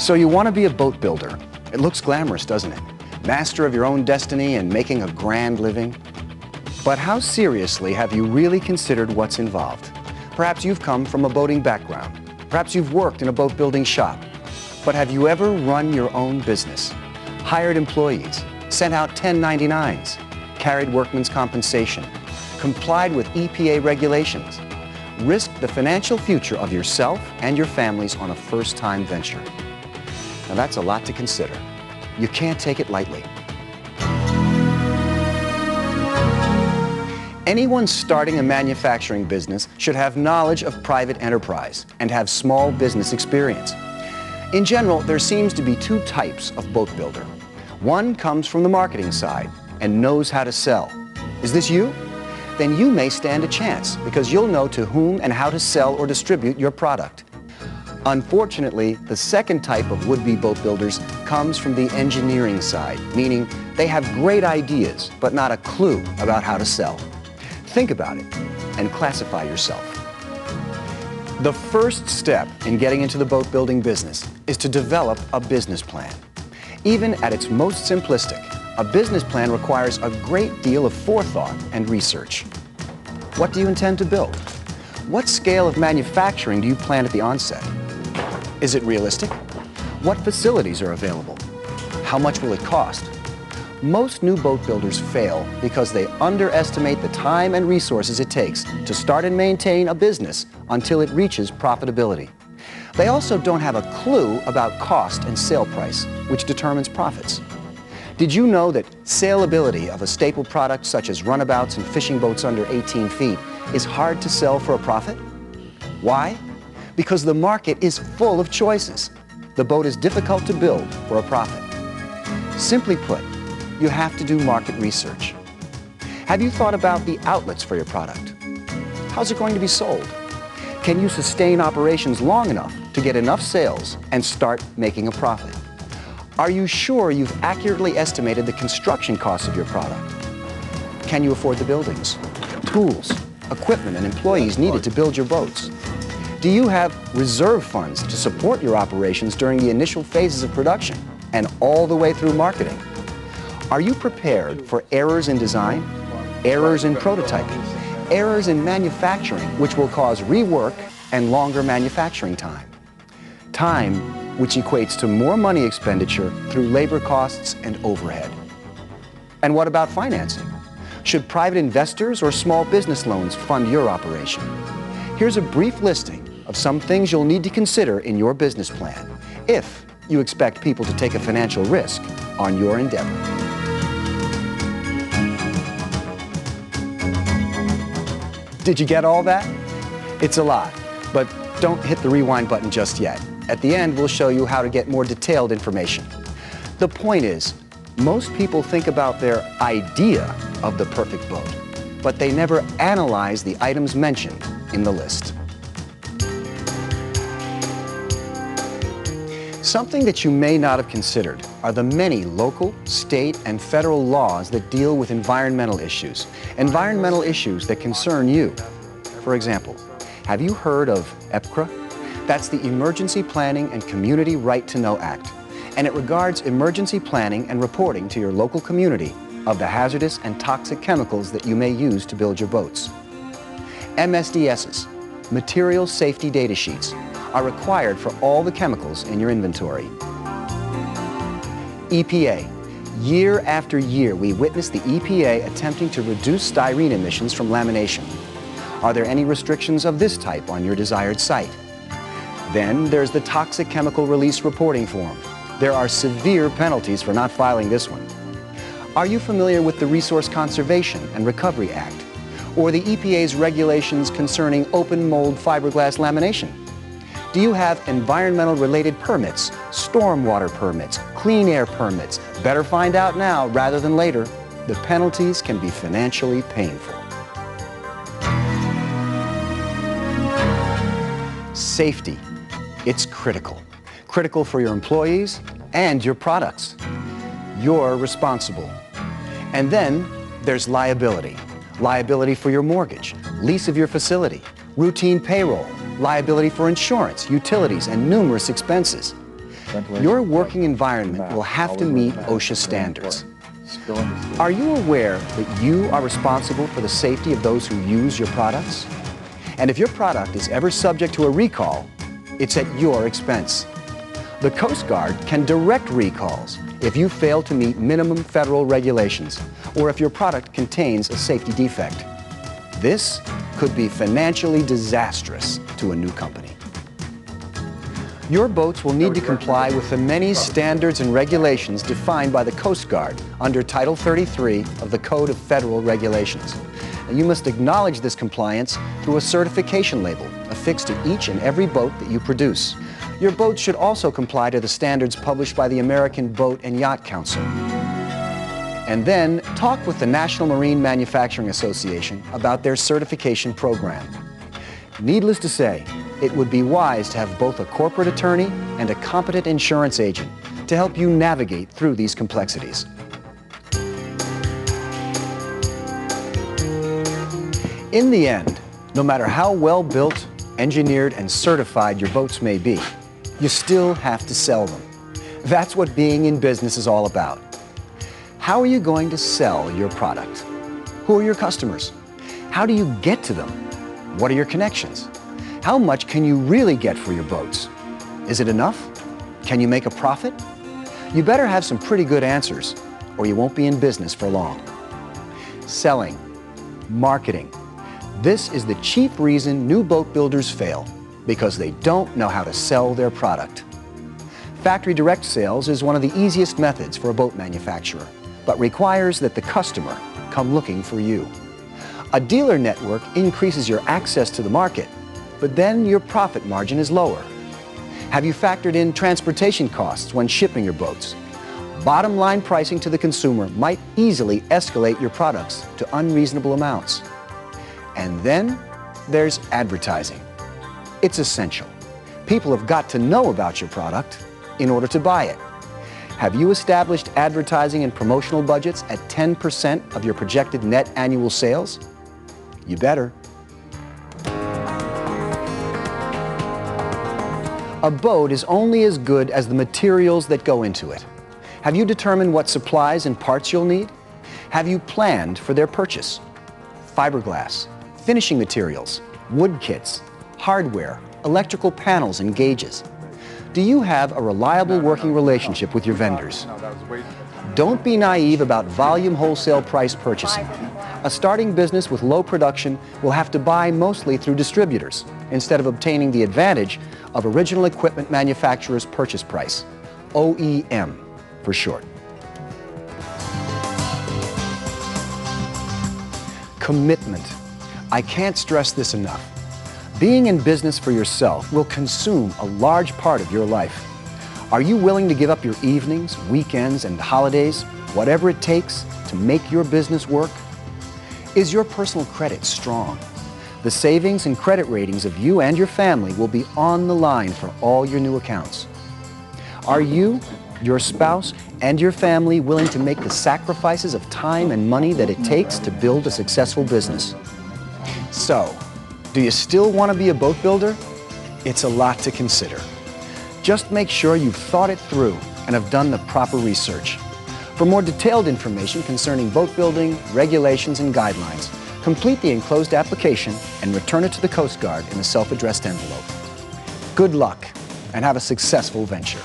So you want to be a boat builder. It looks glamorous, doesn't it? Master of your own destiny and making a grand living. But how seriously have you really considered what's involved? Perhaps you've come from a boating background. Perhaps you've worked in a boat building shop. But have you ever run your own business? Hired employees, sent out 1099s, carried workman's compensation, complied with EPA regulations, risked the financial future of yourself and your families on a first-time venture? Now that's a lot to consider. You can't take it lightly. Anyone starting a manufacturing business should have knowledge of private enterprise and have small business experience. In general, there seems to be two types of boat builder. One comes from the marketing side and knows how to sell. Is this you? Then you may stand a chance because you'll know to whom and how to sell or distribute your product. Unfortunately, the second type of would-be boat builders comes from the engineering side, meaning they have great ideas but not a clue about how to sell. Think about it and classify yourself. The first step in getting into the boat building business is to develop a business plan. Even at its most simplistic, a business plan requires a great deal of forethought and research. What do you intend to build? What scale of manufacturing do you plan at the onset? Is it realistic? What facilities are available? How much will it cost? Most new boat builders fail because they underestimate the time and resources it takes to start and maintain a business until it reaches profitability. They also don't have a clue about cost and sale price, which determines profits. Did you know that saleability of a staple product such as runabouts and fishing boats under 18 feet is hard to sell for a profit? Why? Because the market is full of choices. The boat is difficult to build for a profit. Simply put, you have to do market research. Have you thought about the outlets for your product? How's it going to be sold? Can you sustain operations long enough to get enough sales and start making a profit? Are you sure you've accurately estimated the construction costs of your product? Can you afford the buildings, tools, equipment, and employees needed to build your boats? Do you have reserve funds to support your operations during the initial phases of production and all the way through marketing? Are you prepared for errors in design, errors in prototyping, errors in manufacturing, which will cause rework and longer manufacturing time? Time which equates to more money expenditure through labor costs and overhead. And what about financing? Should private investors or small business loans fund your operation? Here's a brief listing of some things you'll need to consider in your business plan if you expect people to take a financial risk on your endeavor. Did you get all that? It's a lot, but don't hit the rewind button just yet. At the end, we'll show you how to get more detailed information. The point is, most people think about their idea of the perfect boat, but they never analyze the items mentioned in the list. Something that you may not have considered are the many local, state, and federal laws that deal with environmental issues that concern you. For example, have you heard of EPCRA? That's the Emergency Planning and Community Right to Know Act, and it regards emergency planning and reporting to your local community of the hazardous and toxic chemicals that you may use to build your boats. MSDSs, Material Safety Data Sheets, are required for all the chemicals in your inventory. EPA. Year after year, we witness the EPA attempting to reduce styrene emissions from lamination. Are there any restrictions of this type on your desired site? Then there's the Toxic Chemical Release Reporting Form. There are severe penalties for not filing this one. Are you familiar with the Resource Conservation and Recovery Act, or the EPA's regulations concerning open mold fiberglass lamination? Do you have environmental-related permits, stormwater permits, clean air permits? Better find out now rather than later. The penalties can be financially painful. Safety. It's critical. Critical for your employees and your products. You're responsible. And then there's liability. Liability for your mortgage, lease of your facility, routine payroll, liability for insurance, utilities, and numerous expenses. Your working environment will have to meet OSHA standards. Are you aware that you are responsible for the safety of those who use your products? And if your product is ever subject to a recall, it's at your expense. The Coast Guard can direct recalls if you fail to meet minimum federal regulations or if your product contains a safety defect. This could be financially disastrous to a new company. Your boats will need to comply with the many standards and regulations defined by the Coast Guard under Title 33 of the Code of Federal Regulations. And you must acknowledge this compliance through a certification label affixed to each and every boat that you produce. Your boats should also comply to the standards published by the American Boat and Yacht Council. And then talk with the National Marine Manufacturing Association about their certification program. Needless to say, it would be wise to have both a corporate attorney and a competent insurance agent to help you navigate through these complexities. In the end, no matter how well built, engineered, and certified your boats may be, you still have to sell them. That's what being in business is all about. How are you going to sell your product? Who are your customers? How do you get to them? What are your connections? How much can you really get for your boats? Is it enough? Can you make a profit? You better have some pretty good answers, or you won't be in business for long. Selling, marketing. This is the chief reason new boat builders fail, because they don't know how to sell their product. Factory direct sales is one of the easiest methods for a boat manufacturer, but requires that the customer come looking for you. A dealer network increases your access to the market, but then your profit margin is lower. Have you factored in transportation costs when shipping your boats? Bottom line pricing to the consumer might easily escalate your products to unreasonable amounts. And then there's advertising. It's essential. People have got to know about your product in order to buy it. Have you established advertising and promotional budgets at 10% of your projected net annual sales? You better. A boat is only as good as the materials that go into it. Have you determined what supplies and parts you'll need? Have you planned for their purchase? Fiberglass, finishing materials, wood kits, hardware, electrical panels and gauges. Do you have a reliable working relationship with your vendors? Don't be naive about volume wholesale price purchasing. A starting business with low production will have to buy mostly through distributors instead of obtaining the advantage of original equipment manufacturer's purchase price, OEM for short. Commitment. I can't stress this enough. Being in business for yourself will consume a large part of your life. Are you willing to give up your evenings, weekends, and holidays, whatever it takes, to make your business work? Is your personal credit strong? The savings and credit ratings of you and your family will be on the line for all your new accounts. Are you, your spouse, and your family willing to make the sacrifices of time and money that it takes to build a successful business? So, do you still want to be a boat builder? It's a lot to consider. Just make sure you've thought it through and have done the proper research. For more detailed information concerning boat building, regulations, and guidelines, complete the enclosed application and return it to the Coast Guard in a self-addressed envelope. Good luck and have a successful venture.